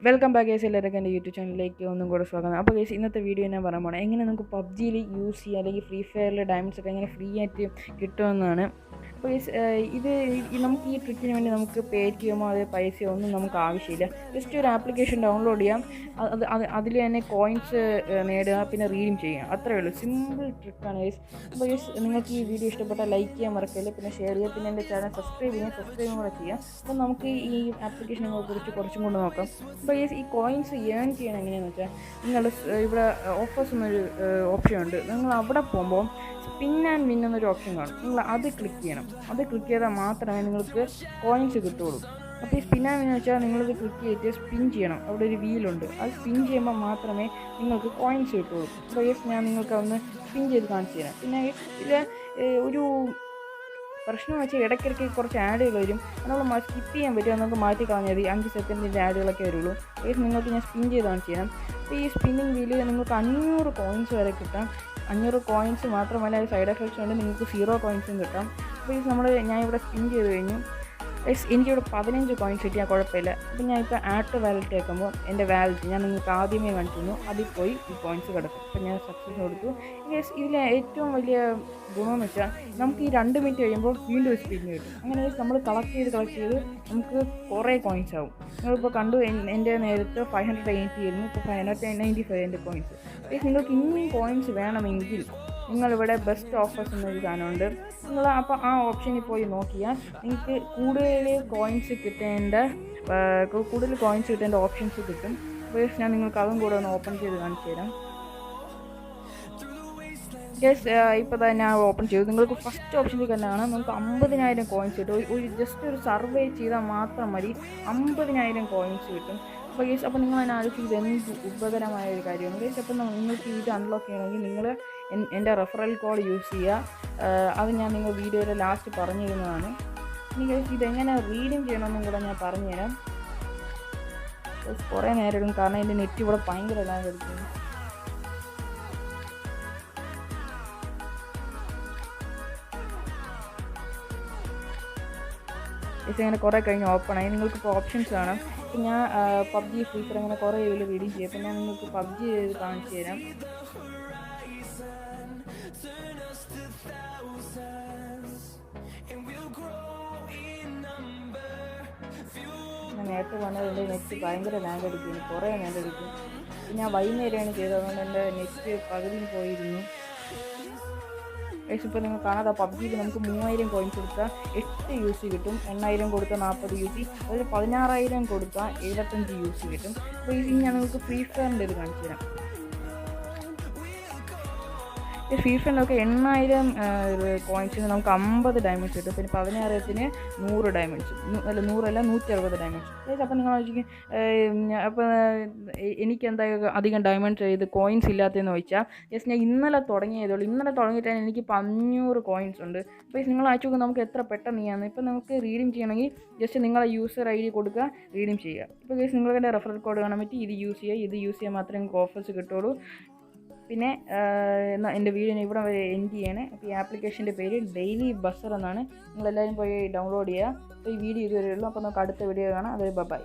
Welcome back guys, എല്ലാവർക്കും എൻ്റെ YouTube ചാനലിലേക്ക് ഒന്നും കൂടെ സ്വാഗതം. അപ്പോൾ ഗൈസ്, ഇന്നത്തെ വീഡിയോ ഞാൻ പറയാൻ പോകണം എങ്ങനെ നമുക്ക് പബ്ജിയിൽ യൂസ് ചെയ്യാം, അല്ലെങ്കിൽ ഫ്രീ ഫയറിൽ ഡയമണ്ട്സ് ഒക്കെ എങ്ങനെ ഫ്രീ ആയിട്ട് കിട്ടുമെന്നാണ്. അപ്പോൾ ഗൈസ്, നമുക്ക് ഈ ട്രിക്കിന് വേണ്ടി നമുക്ക് പേ ചെയ്യുമോ അതേ പൈസയോ ഒന്നും നമുക്ക് ആവശ്യമില്ല. ജസ്റ്റ് ഒരു ആപ്ലിക്കേഷൻ ഡൗൺലോഡ് ചെയ്യാം, അതിൽ തന്നെ കോയിൻസ് നേടുക, പിന്നെ റീഡീം ചെയ്യുക. അത്രയേ ഉള്ളൂ, സിമ്പിൾ ട്രിക്കാണ് ഗൈസ്. അപ്പോൾ ഗൈസ്, നിങ്ങൾക്ക് ഈ വീഡിയോ ഇഷ്ടപ്പെട്ടാൽ ലൈക്ക് ചെയ്യാൻ മറക്കില്ല, പിന്നെ ഷെയർ ചെയ്യുക, പിന്നെ എൻ്റെ ചാനൽ സബ്സ്ക്രൈബും കൂടെ ചെയ്യാം. അപ്പോൾ നമുക്ക് ഈ ആപ്ലിക്കേഷനെ കുറിച്ച് കുറച്ചും കൂടെ നോക്കാം. അപ്പോൾ ഈ കോയിൻസ് ഏൺ ചെയ്യണം എങ്ങനെയാണെന്ന് വെച്ചാൽ, നിങ്ങൾ ഇവിടെ ഓഫേഴ്സ് എന്നൊരു ഓപ്ഷൻ ഉണ്ട്. നിങ്ങൾ അവിടെ പോകുമ്പോൾ സ്പിൻ ആൻഡ് വിൻ എന്നൊരു ഓപ്ഷൻ കാണും. നിങ്ങൾ അത് ക്ലിക്ക് ചെയ്യണം. അത് ക്ലിക്ക് ചെയ്താൽ മാത്രമേ നിങ്ങൾക്ക് കോയിൻസ് കിട്ടുള്ളൂ. അപ്പോൾ ഈ സ്പിൻ ആൻഡ് വിൻ എന്ന് വെച്ചാൽ നിങ്ങളിത് ക്ലിക്ക് ചെയ്തിട്ട് സ്പിൻ ചെയ്യണം. അവിടെ ഒരു വീലുണ്ട്, അത് സ്പിൻ ചെയ്യുമ്പോൾ മാത്രമേ നിങ്ങൾക്ക് കോയിൻസ് കിട്ടുള്ളൂ. അപ്പോൾ ഞാൻ നിങ്ങൾക്ക് ഒന്ന് സ്പിൻ ചെയ്ത് കാണിച്ചു തരാം. പിന്നെ ഇതിൽ ഒരു പ്രശ്നം വെച്ചാൽ ഇടയ്ക്കിടയ്ക്ക് കുറച്ച് ആഡുകൾ വരും. നമ്മൾ സ്കിപ്പ് ചെയ്യാൻ പറ്റുമോ, നമുക്ക് മാറ്റി കളഞ്ഞാൽ മതി. 5 സെക്കൻഡിൻ്റെ ആഡുകളൊക്കെ വരുള്ളൂ. നിങ്ങൾക്ക് ഞാൻ സ്പിൻ ചെയ്ത് കാണിച്ചു തരാം. അപ്പോൾ ഈ സ്പിന്നിങ് വീല് നിങ്ങൾക്ക് 500 കോയിൻസ് വരെ കിട്ടാം. 500 കോയിൻസ് മാത്രമല്ല, സൈഡ് എഫക്ട്സ് ഉണ്ട്, നിങ്ങൾക്ക് 0 കോയിൻസും കിട്ടാം. അപ്പോൾ ഞാൻ ഇവിടെ സ്പിൻ ചെയ്ത് കഴിഞ്ഞു. എനിക്കിവിടെ 15 കോയിൻസ് കിട്ടിയാൽ കുഴപ്പമില്ല. അപ്പോൾ ഞാൻ ഇപ്പോൾ ആഡ് വാലറ്റ് വെക്കുമ്പോൾ എൻ്റെ വാലറ്റ് ഞാൻ നിങ്ങൾക്ക് ആദ്യമേ കാണിച്ചിരുന്നു, അതിൽ പോയി ഈ കോയിൻസ് കിടക്കും. അപ്പോൾ ഞാൻ സക്സസ് കൊടുത്തു. ഇതിലെ ഏറ്റവും വലിയ ഗുണമെന്ന് വെച്ചാൽ നമുക്ക് ഈ 2 മിനിറ്റ് കഴിയുമ്പോൾ വീണ്ടും സ്പിൻ കിട്ടും. അങ്ങനെ നമ്മൾ കളക്ട് ചെയ്ത് നമുക്ക് കുറേ കോയിൻസ് ആവും. നിങ്ങളിപ്പോൾ കണ്ടു, എൻ്റെ നേരത്തെ 580 ആയിരുന്നു, ഇപ്പോൾ 595 എൻ്റെ കോയിൻസ്. നിങ്ങൾക്ക് ഇനിയും കോയിൻസ് വേണമെങ്കിൽ നിങ്ങളിവിടെ ബെസ്റ്റ് ഓഫേഴ്സ് എന്നൊരു സാധനമുണ്ട്. നിങ്ങൾ അപ്പോൾ ആ ഓപ്ഷനിൽ പോയി നോക്കിയാൽ നിങ്ങൾക്ക് കൂടുതൽ കോയിൻസ് കിട്ടേണ്ട ഓപ്ഷൻസ് കിട്ടും. അപ്പോൾ ഞാൻ നിങ്ങൾക്ക് അതും കൂടെ ഒന്ന് ഓപ്പൺ ചെയ്ത് കാണിച്ചു തരാം. ഇപ്പോൾ തന്നെ ഞാൻ ഓപ്പൺ ചെയ്തു. നിങ്ങൾക്ക് ഫസ്റ്റ് ഓപ്ഷനിൽ തന്നെയാണ് നമുക്ക് 50,000 കോയിൻസ് കിട്ടും. ജസ്റ്റ് ഒരു സർവേ ചെയ്താൽ മാത്രം മതി, 50,000 കോയിൻസ് കിട്ടും. അപ്പോൾ നിങ്ങൾ അതിനെ ആലോചിച്ച് എന്ത് ഉപകരമായ ഒരു കാര്യമാണ്. അപ്പോൾ നിങ്ങൾക്ക് ഇത് അൺലോക്ക് ചെയ്യണമെങ്കിൽ നിങ്ങൾ എൻ്റെ റെഫറൽ കോഡ് യൂസ് ചെയ്യുക. അത് ഞാൻ നിങ്ങൾ വീഡിയോയുടെ ലാസ്റ്റ് പറഞ്ഞു തരുന്നതാണ്. ഇനി ഇതെങ്ങനെ റീഡിങ് ചെയ്യണമെന്നും കൂടെ ഞാൻ പറഞ്ഞുതരാം. കുറേ നേരം എടുക്കും, കാരണം എൻ്റെ നെറ്റ് ഇവിടെ ഭയങ്കര ലാഗ് എടുക്കുന്നു. അങ്ങനെ കുറേ കഴിഞ്ഞ് ഓപ്പണായി. നിങ്ങൾക്കിപ്പോൾ ഓപ്ഷൻസ് കാണാം. ഇപ്പം ഞാൻ പബ്ജി ഫ്രീ ഫയർ അങ്ങനെ കുറേ ഇതിൽ റീഡിങ് ചെയ്യും. അപ്പോൾ ഞാൻ നിങ്ങൾക്ക് പബ്ജി കാണിച്ചു തരാം. ഞാൻ നേരത്തെ പറഞ്ഞത് എൻ്റെ നെറ്റ് ഭയങ്കര ലാഗ് അടിക്കുന്നു, കുറേ ലാഗ് അടിക്കും. ഞാൻ വൈകുന്നേരമാണ് ചെയ്തത്, അതുകൊണ്ട് എൻ്റെ നെറ്റ് പകുതിയും പോയിരുന്നു. ഇപ്പോൾ നിങ്ങൾ കാണാതെ പബ്ജിയിൽ നമുക്ക് 3000 കോയിൻസ് കൊടുത്താൽ 8 യൂസി കിട്ടും, 8000 കൊടുത്താൽ 40 യൂസി, അതിൽ 16,000 കൊടുത്താൽ 75 യൂസി കിട്ടും. അപ്പോൾ ഇനി ഞാൻ നിങ്ങൾക്ക് ഫ്രീ ഫയറിൻ്റെ ഇത് കാണിച്ചു തരാം. ഈ ഫ്രീ ഫയറിലൊക്കെ 8000 കോയിൻസിന് നമുക്ക് 50 ഡയമണ്ട്സ് കിട്ടും. പിന്നെ 16,000-ന് 100 ഡയമണ്ട്സ്, 160 ഡയമണ്ട്സ്. അപ്പോൾ നിങ്ങൾ ആലോചിക്കും, അപ്പോൾ എനിക്കെന്തായാലും അധികം ഡയമണ്ട്സ് ഇത് കോയിൻസ് ഇല്ലാത്തതെന്ന് ചോദിച്ചാൽ, ഞാൻ ഇന്നലെ തുടങ്ങിയതുള്ളൂ. ഇന്നലെ തുടങ്ങിയിട്ടാണ് എനിക്കിപ്പോൾ 500 കോയിൻസ് ഉണ്ട്. അപ്പോൾ നിങ്ങൾ അയച്ചു നമുക്ക് എത്ര പെട്ടെന്ന് ചെയ്യാമെന്ന്. ഇപ്പോൾ നമുക്ക് റീഡീം ചെയ്യണമെങ്കിൽ ജസ്റ്റ് നിങ്ങളെ യൂസർ ID കൊടുക്കുക, റീഡീം ചെയ്യുക. ഇപ്പോൾ നിങ്ങൾക്ക് എൻ്റെ റെഫറൽ കോഡ് കാണാൻ പറ്റി, ഇത് യൂസ് ചെയ്യാൻ മാത്രമേ നിങ്ങൾക്ക് ഓഫേഴ്സ് കിട്ടുള്ളൂ. പിന്നെ എൻ്റെ വീഡിയോ ഇവിടെ വരെ എൻഡ് ചെയ്യണേ. അപ്പോൾ ഈ ആപ്ലിക്കേഷൻ്റെ പേര് ഡെയിലി ബസർ എന്നാണ്. നിങ്ങളെല്ലാവരും പോയി ഡൗൺലോഡ് ചെയ്യുക. അപ്പോൾ ഈ വീഡിയോ ഇതുവരെ ഉള്ളൂ. അപ്പോൾ നമുക്ക് അടുത്ത വീഡിയോ കാണാം. അതൊരു ബൈ.